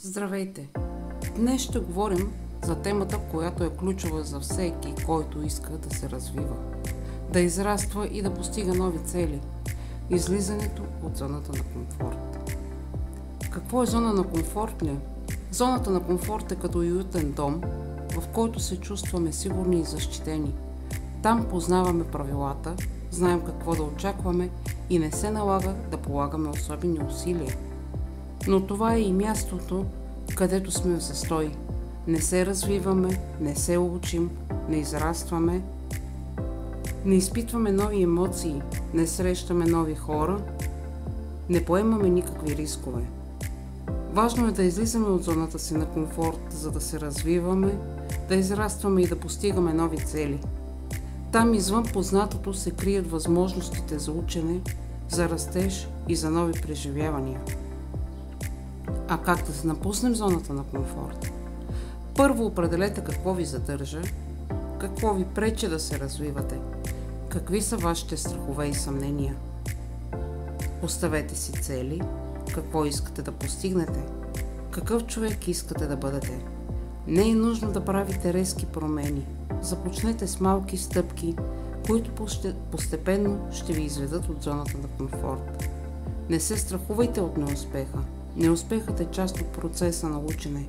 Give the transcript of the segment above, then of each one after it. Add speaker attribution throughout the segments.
Speaker 1: Здравейте! Днес ще говорим за темата, която е ключова за всеки, който иска да се развива, да израства и да постига нови цели – излизането от зоната на комфорт. Какво е зона на комфорт ли? Зоната на комфорт е като уютен дом, в който се чувстваме сигурни и защитени. Там познаваме правилата, знаем какво да очакваме и не се налага да полагаме особени усилия. Но това е и мястото, където сме в застой. Не се развиваме, не се учим, не израстваме, не изпитваме нови емоции, не срещаме нови хора, не поемаме никакви рискове. Важно е да излизаме от зоната си на комфорт, за да се развиваме, да израстваме и да постигаме нови цели. Там извън познатото се крият възможностите за учене, за растеж и за нови преживявания. А как да се напуснем зоната на комфорт? Първо определете какво ви задържа, какво ви пречи да се развивате, какви са вашите страхове и съмнения. Поставете си цели, какво искате да постигнете, какъв човек искате да бъдете. Не е нужно да правите резки промени. Започнете с малки стъпки, които постепенно ще ви изведат от зоната на комфорт. Не се страхувайте от неуспеха. Неуспехът е част от процеса на учене.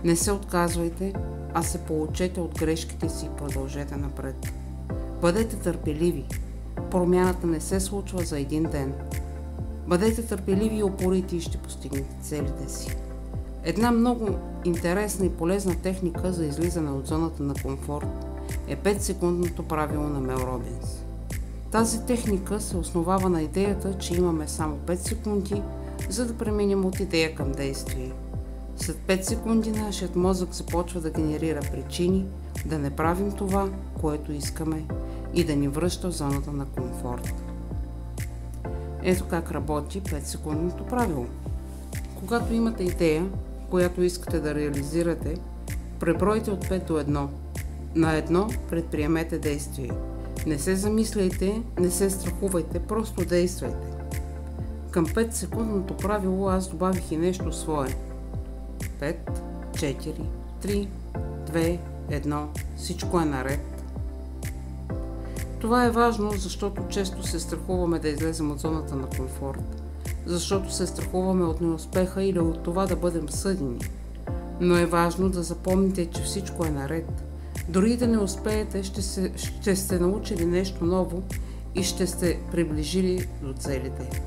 Speaker 1: Не се отказвайте, а се поучете от грешките си и продължете напред. Бъдете търпеливи. Промяната не се случва за един ден. Бъдете търпеливи и упорити и ще постигнете целите си. Една много интересна и полезна техника за излизане от зоната на комфорт е 5-секундното правило на Мел Робинс. Тази техника се основава на идеята, че имаме само 5 секунди, за да преминем от идея към действие. След 5 секунди нашият мозък започва да генерира причини да не правим това, което искаме и да ни връща в зоната на комфорт. Ето как работи 5-секундното правило. Когато имате идея, която искате да реализирате, пребройте от 5 до 1. На 1 предприемете действие. Не се замисляйте, не се страхувайте, просто действайте. Към 5-секундното правило аз добавих и нещо свое. 5, 4, 3, 2, 1, всичко е наред. Това е важно, защото често се страхуваме да излезем от зоната на комфорт, защото се страхуваме от неуспеха или от това да бъдем съдени. Но е важно да запомните, че всичко е наред. Дори да не успеете, ще сте научили нещо ново и ще сте приближили до целите.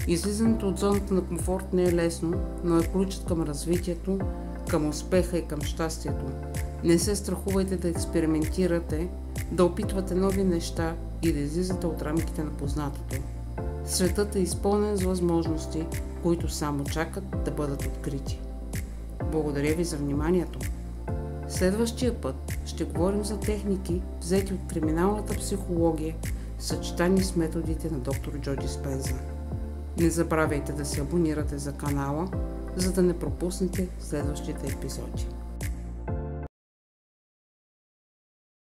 Speaker 1: Излизането от зоната на комфорт не е лесно, но е ключът към развитието, към успеха и към щастието. Не се страхувайте да експериментирате, да опитвате нови неща и да излизате от рамките на познатото. Светът е изпълнен с възможности, които само чакат да бъдат открити. Благодаря ви за вниманието. Следващия път ще говорим за техники, взети от криминалната психология, съчетани с методите на доктор Джо Диспенза. Не забравяйте да се абонирате за канала, за да не пропуснете следващите епизоди.